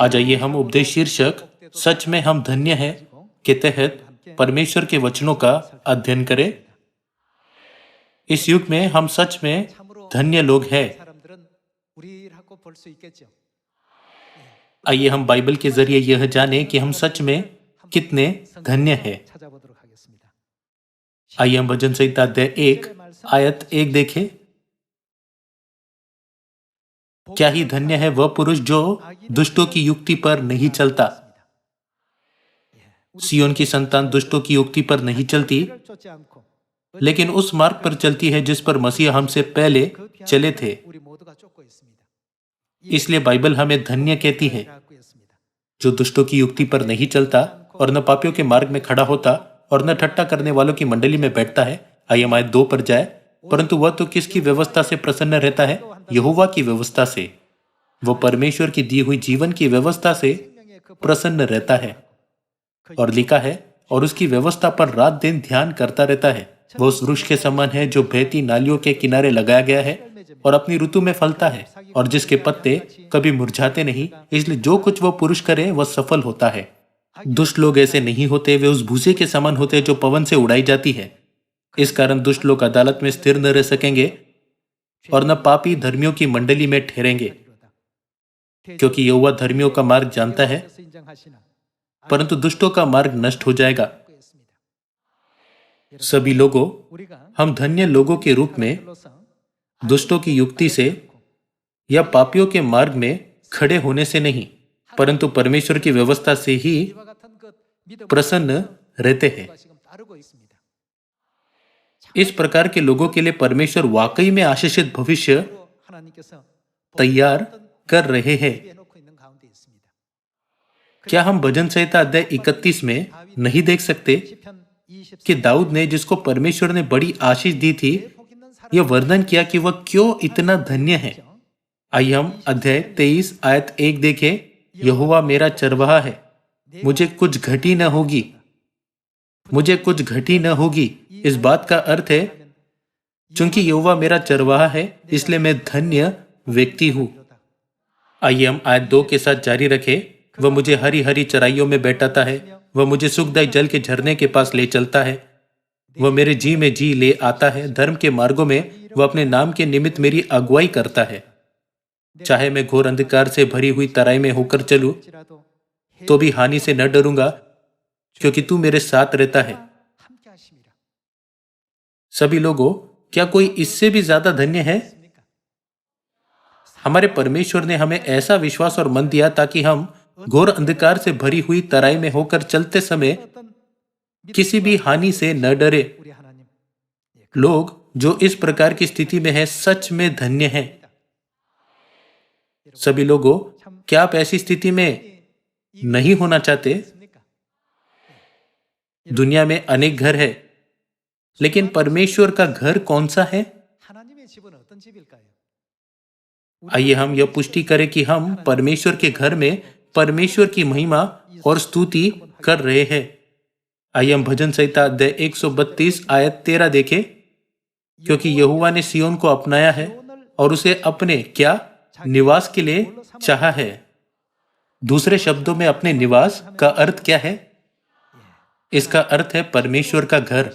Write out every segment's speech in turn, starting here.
आज आइए हम उपदेश शीर्षक सच में हम धन्य हैं के तहत परमेश्वर के वचनों का अध्ययन करें। इस युग में हम सच में धन्य लोग हैं। आइए हम बाइबल के जरिए यह जानें कि हम सच में कितने धन्य हैं। आइए हम भजन संहिता अध्याय 1 आयत 1 देखें। क्या ही धन्य है वह पुरुष जो दुष्टों की युक्ति पर नहीं चलता। सियोन की संतान दुष्टों की युक्ति पर नहीं चलती, लेकिन उस मार्ग पर चलती है जिस पर मसीह हमसे पहले चले थे। इसलिए बाइबल हमें धन्य कहती है, जो दुष्टों की युक्ति पर नहीं चलता और न पापियों के मार्ग में खड़ा होता और न ठट्टा करने वालों की मंडली में बैठता है। आइए हम आयत 2 पर जाए। परंतु वह तो किसकी व्यवस्था से प्रसन्न रहता है? यहोवा की व्यवस्था से। वह परमेश्वर की दी हुई जीवन की व्यवस्था से प्रसन्न रहता है। और लिखा है, और उसकी व्यवस्था पर रात दिन ध्यान करता रहता है। वह उस वृक्ष के समान है जो बहती नालियों के किनारे लगाया गया है और अपनी ऋतु में फलता है, और जिसके पत्ते कभी मुरझाते नहीं। इसलिए जो कुछ वह पुरुष करे वह सफल होता है। दुष्ट लोग ऐसे नहीं होते, वे उस भूसे के समान होते जो पवन से उड़ाई जाती है। इस कारण दुष्ट लोग अदालत में स्थिर न रह सकेंगे और न पापी धर्मियों की मंडली में ठहरेंगे, क्योंकि यहोवा धर्मियों का मार्ग जानता है, परंतु दुष्टों का मार्ग नष्ट हो जाएगा। सभी लोगों, हम धन्य लोगों के रूप में दुष्टों की युक्ति से या पापियों के मार्ग में खड़े होने से नहीं, परंतु परमेश्वर की व्यवस्था से ही प्रसन्न रहते हैं। इस प्रकार के लोगों के लिए परमेश्वर वाकई में आशीषित भविष्य तैयार कर रहे हैं। क्या हम भजन संहिता अध्याय 31 में नहीं देख सकते कि दाऊद ने, जिसको परमेश्वर ने बड़ी आशीष दी थी, यह वर्णन किया कि वह क्यों इतना धन्य है। आइए हम अध्याय 23 आयत 1 देखें। यहोवा मेरा चरवाहा है, मुझे कुछ घटी न होगी। मुझे कुछ घटी न होगी। इस बात का अर्थ है, चूंकि यहोवा मेरा चरवाहा है, इसलिए मैं धन्य व्यक्ति हूं। आइए हम आयत 2 के साथ जारी रखें। वह मुझे हरी हरी चराइयों में बैठाता है, वह मुझे सुखदायक जल के झरने के पास ले चलता है। वह मेरे जी में जी ले आता है। धर्म के मार्गों में वह अपने नाम के निमित्त मेरी अगुवाई करता है। चाहे मैं घोर अंधकार से भरी हुई तराई में होकर चलूं, तो भी हानि से न डरूंगा, क्योंकि तू मेरे साथ रहता है। सभी लोगों, क्या कोई इससे भी ज्यादा धन्य है? हमारे परमेश्वर ने हमें ऐसा विश्वास और मन दिया ताकि हम घोर अंधकार से भरी हुई तराई में होकर चलते समय किसी भी हानि से न डरे। लोग जो इस प्रकार की स्थिति में हैं, सच में धन्य हैं। सभी लोगों, क्या आप ऐसी स्थिति में नहीं होना चाहते? दुनिया में अनेक घर है, लेकिन परमेश्वर का घर कौन सा है? आइए हम यह पुष्टि करें कि हम परमेश्वर के घर में परमेश्वर की महिमा और स्तुति कर रहे हैं। आइए हम भजन संहिता अध्याय 132 आयत 13 देखें। क्योंकि यहोवा ने सियोन को अपनाया है और उसे अपने क्या निवास के लिए चाहा है। दूसरे शब्दों में अपने निवास का अर्थ क्या है? इसका अर्थ है परमेश्वर का घर।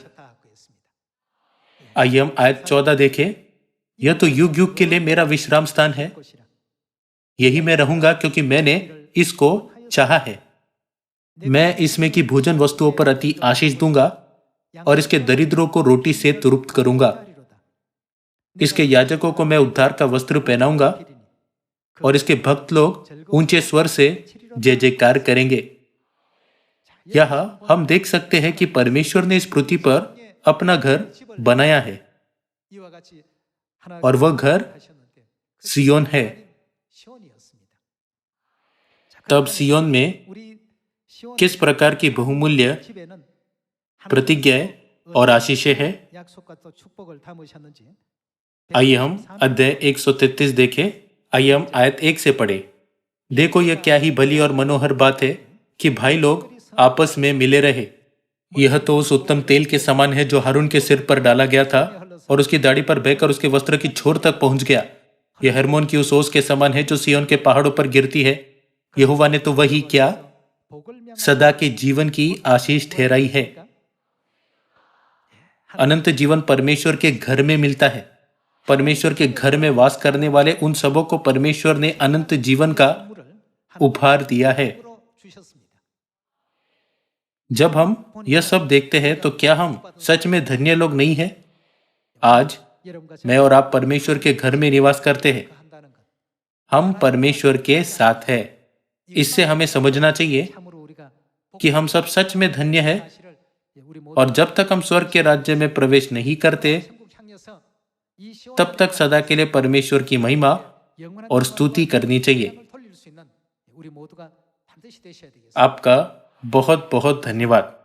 आइए हम आयत 14 देखें। यह तो युग युग के लिए मेरा विश्राम स्थान है, यही मैं रहूंगा, क्योंकि मैंने इसको चाहा है। मैं इसमें की भोजन वस्तुओं पर अति आशीष दूंगा और इसके दरिद्रों को रोटी से तृप्त करूंगा। इसके याजकों को मैं उद्धार का वस्त्र पहनाऊंगा और इसके भक्त लोग ऊंचे स्वर से जय जयकार करेंगे। यह हम देख सकते हैं कि परमेश्वर ने इस पृथ्वी पर अपना घर बनाया है, और वह घर सियोन है। तब सियोन में किस प्रकार की बहुमूल्य प्रतिज्ञाएं और आशीषें हैं? आइए हम अध्याय 133 देखें। आइए हम आयत 1 से पढ़ें। देखो, यह क्या ही भली और मनोहर बात है कि भाई लोग आपस में मिले रहे। यह तो उस उत्तम तेल के समान है जो हारून के सिर पर डाला गया था और उसकी दाढ़ी पर बहकर उसके वस्त्र की छोर तक पहुंच गया। यह हरमोन की उस ओस के समान है जो सिय्योन के पहाड़ों पर गिरती है यहोवा ने तो वही क्या सदा के जीवन की आशीष ठहराई है। अनंत जीवन परमेश्वर के घर में मिलता है। परमेश्वर के घर में वास करने वाले उन सबों को परमेश्वर ने अनंत जीवन का उपहार दिया है। जब हम यह सब देखते हैं तो क्या हम सच में धन्य लोग नहीं हैं? आज मैं और आप परमेश्वर के घर में निवास करते हैं। हम परमेश्वर के साथ हैं। इससे हमें समझना चाहिए कि हम सब सच में धन्य हैं, और जब तक हम स्वर्ग के राज्य में प्रवेश नहीं करते तब तक सदा के लिए परमेश्वर की महिमा और स्तुति करनी चाहिए। आपका बहुत बहुत धन्यवाद।